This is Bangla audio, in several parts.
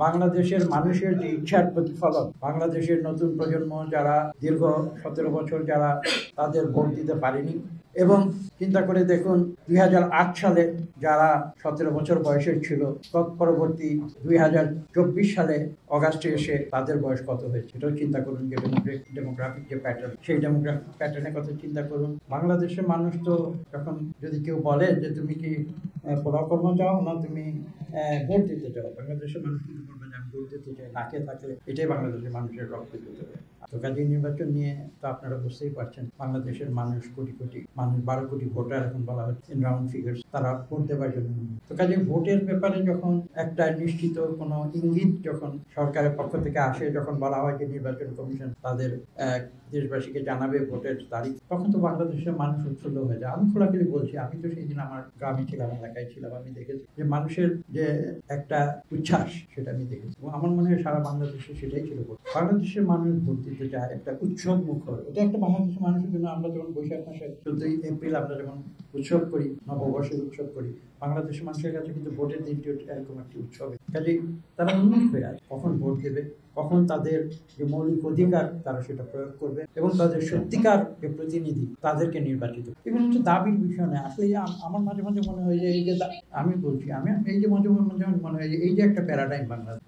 বাংলাদেশের মানুষের যে ইচ্ছার প্রতিফলন। বাংলাদেশের নতুন প্রজন্ম যারা দীর্ঘ 17 বছর যারা তাদের ভোট দিতে পারেনি, এবং চিন্তা করে দেখুন 2008 সালে যারা 17 বছর বয়সের ছিল, তৎপরবর্তী 2024 সালে অগাস্টে এসে তাদের বয়স কত হয়েছে, এটাও চিন্তা করুন। যে ডেমোগ্রাফিক যে প্যাটার্ন, সেই ডেমোগ্রাফিক প্যাটার্নের কথা চিন্তা করুন। বাংলাদেশের মানুষ তো যখন যদি কেউ বলে যে তুমি কি পরাকর্ম চাও না তুমি ভোট দিতে চাও, বাংলাদেশের মানুষ কিন্তু বলবে যে আমি ভোট দিতে চাই, না খেয়ে থাকলে এটাই বাংলাদেশের মানুষের রক্ত দিতে হবে। তো কাজে নির্বাচন নিয়ে তো আপনারা বুঝতেই পারছেন, বাংলাদেশের মানুষ কোটি কোটি মানুষ, 12 কোটি ভোটার এখন বলা হচ্ছে ইন রাউন্ড ফিগার্স, তারা ভোট দেওয়ার জন্য। তো কাজে ভোটের ব্যাপারে যখন একটা নিশ্চিত কোনো ইঙ্গিত যখন সরকারের পক্ষ থেকে আসে, যখন বলা হয় যে নির্বাচন কমিশন তাদের দেশবাসীকে জানাবে ভোটের তারিখ, তখন তো বাংলাদেশের মানুষ উৎফুল্ল হয়ে যায়। আমি খোলাখুলি বলছি, আমি তো সেই দিন আমার গ্রামে ছিলাম, এলাকায় ছিলাম, আমি দেখেছি যে মানুষের যে একটা উচ্ছ্বাস, সেটা আমি দেখেছি। এবং আমার মনে হয় সারা বাংলাদেশে সেটাই ছিল। বাংলাদেশের মানুষ ভোট দিতে চায় একটা উৎসব মুখর। এটা একটা বাংলাদেশের মানুষের জন্য, আমরা যখন বৈশাখ মাসে 14ই এপ্রিল আমরা যখন উৎসব করি, নববর্ষের উৎসব করি, বাংলাদেশের মানুষের কাছে কিন্তু ভোটের দিনটি এরকম একটি উৎসবে। কাজেই তারা উন্মুখ হয়ে আছে কখন ভোট দেবে, কখন তাদের যে মৌলিক অধিকার তারা সেটা প্রয়োগ করবে, এবং তাদের সত্যিকার যে প্রতিনিধি তাদেরকে নির্বাচিত। এগুলো হচ্ছে দাবির বিষয় নয়। আসলে আমার মাঝে মাঝে মনে হয় যে এই যে আমি বলছি, আমি এই যে মাঝে মাঝে মনে হয় যে এই যে একটা প্যারাডাইম বাংলাদেশ,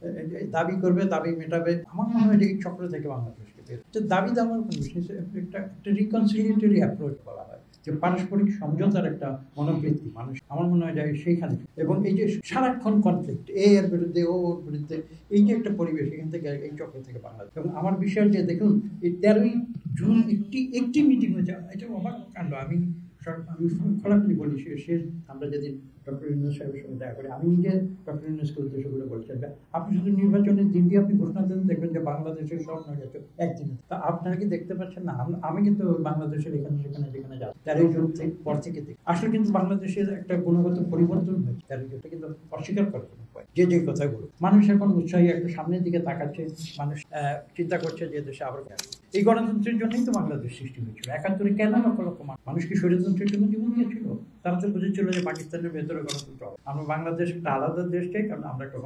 দাবি করবে, দাবি মেটাবে। আমার মনে হয় যে এই চক্র থেকে বাংলাদেশকে বের, দাবি দেওয়ার একটা রিকনসিলিয়েটরি অ্যাপ্রোচ বলা হয়, যে পারস্পরিক সমঝোতার একটা মনোবৃত্তি মানুষ, আমার মনে হয় যায় সেইখানে। এবং এই যে সারাক্ষণ কনফ্লিক্ট, এর বিরুদ্ধে ওর বিরুদ্ধে, এই যে একটা পরিবেশ, এখান থেকে এই চক্র থেকে বাংলাদেশ। এবং আমার বিষয় যে দেখুন, এই 13ই জুন একটি মিটিং হয়েছে, এটা অবাক কাণ্ড। আমি খোলাখুলি বলি, শেষ আমরা যেদিন ডক্টর ইউনূস সাহেবের সঙ্গে দেখা করি, আমি নিজে ডক্টর ইউনূসকে উদ্দেশ্য করে বলছেন, আপনি শুধু নির্বাচনের দিন দিয়ে আপনি ঘোষণা দেন, দেখবেন যে বাংলাদেশের সব নয় একদিনে। তা আপনারা কি দেখতে পাচ্ছেন না? আমি কিন্তু বাংলাদেশের এখানে সেখানে যেখানে যাই 13ই জুন পর থেকে দেখি, আসলে কিন্তু বাংলাদেশের একটা গুণগত পরিবর্তন হয়েছে। 13ই জুনটা কিন্তু অস্বীকার করার কোনো উপায়, যে কথাগুলো মানুষ এখন উৎসাহী, একটা সামনের দিকে তাকাচ্ছে, মানুষ চিন্তা করছে যে দেশে আবার এই গণতন্ত্রের জন্যই তো বাংলাদেশ সৃষ্টি হয়েছিল। 71-এ কেন লক্ষ লক্ষ মানুষ কি স্বৈরতন্ত্রের জন্য জীবন দিয়েছিল? তারা তো বুঝেছিল যে পাকিস্তানের ভেতরে গণতন্ত্র হবে, আমরা বাংলাদেশ একটা আলাদা দেশ চাই, কারণ আমরা একটা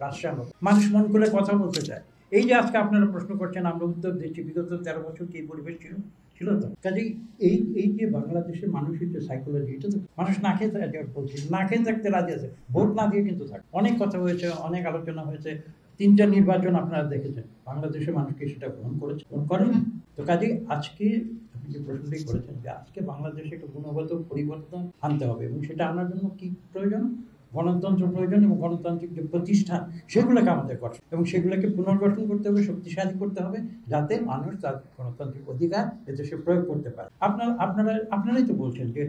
রাষ্ট্র। মানুষ মন করে কথা বলতে চায়। এই যে আজকে আপনারা প্রশ্ন করছেন, আমরা উত্তর দিচ্ছি, বিগত 13 বছর কি পরিবেশ ছিল তো। কাজেই এই যে বাংলাদেশের মানুষের যে সাইকোলজি, এটা তো মানুষ না খেয়ে বলছি, না খেয়ে থাকতে রাজি আছে, ভোট না দিয়ে কিন্তু থাকে। অনেক কথা হয়েছে, অনেক আলোচনা হয়েছে, 3টা নির্বাচন আপনারা দেখেছেন, বাংলাদেশের মানুষকে সেটা গ্রহণ করেন। তো কাজেই আজকে আপনি যে প্রশ্নটি করেছেন, যে আজকে বাংলাদেশে একটা গুণগত পরিবর্তন আনতে হবে, এবং সেটা আনার জন্য কি প্রয়োজন? গণতন্ত্র প্রয়োজন, এবং গণতান্ত্রিক যে প্রতিষ্ঠান সেগুলোকে আমাদের গঠন, এবং সেগুলোকে পুনর্গঠন করতে হবে, শক্তিশালী করতে হবে, যাতে মানুষ তার গণতান্ত্রিক অধিকার এদেশে প্রয়োগ করতে পারে। আপনারাই তো বলছেন যে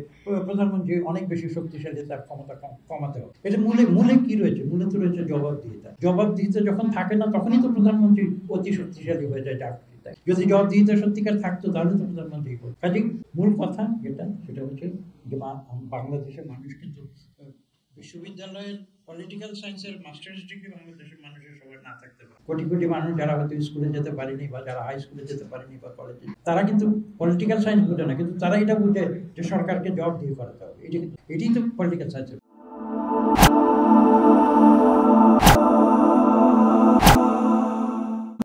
প্রধানমন্ত্রী অনেক বেশি শক্তিশালী, তার ক্ষমতা কমাতে হবে। এটা মূলে কি রয়েছে? মূলে তো রয়েছে জবাবদিহিতা যখন থাকে না, তখনই তো প্রধানমন্ত্রী অতি শক্তিশালী হয়ে যায়। যদি জবাবদিহিতা সত্যিকার থাকতো, তাহলে তো প্রধানমন্ত্রী করতো। কাজে মূল কথা সেটা হচ্ছে যে বাংলাদেশের মানুষ কিন্তু বিশ্ববিদ্যালয়ের পলিটিক্যাল সায়েন্সের মাস্টার্স ডিগ্রি বাংলাদেশের মানুষের সবার না থাকতে পারে। কোটি কোটি মানুষ যারা হয়তো স্কুলে যেতে পারেনি, বা যারা হাই স্কুলে যেতে পারেনি, বা কলেজে, তারা কিন্তু পলিটিক্যাল সায়েন্স বুঝে না, কিন্তু তারা এটা বুঝে যে সরকারকে জবাবদিহি করাতে হবে। এটাই তো পলিটিক্যাল সায়েন্স।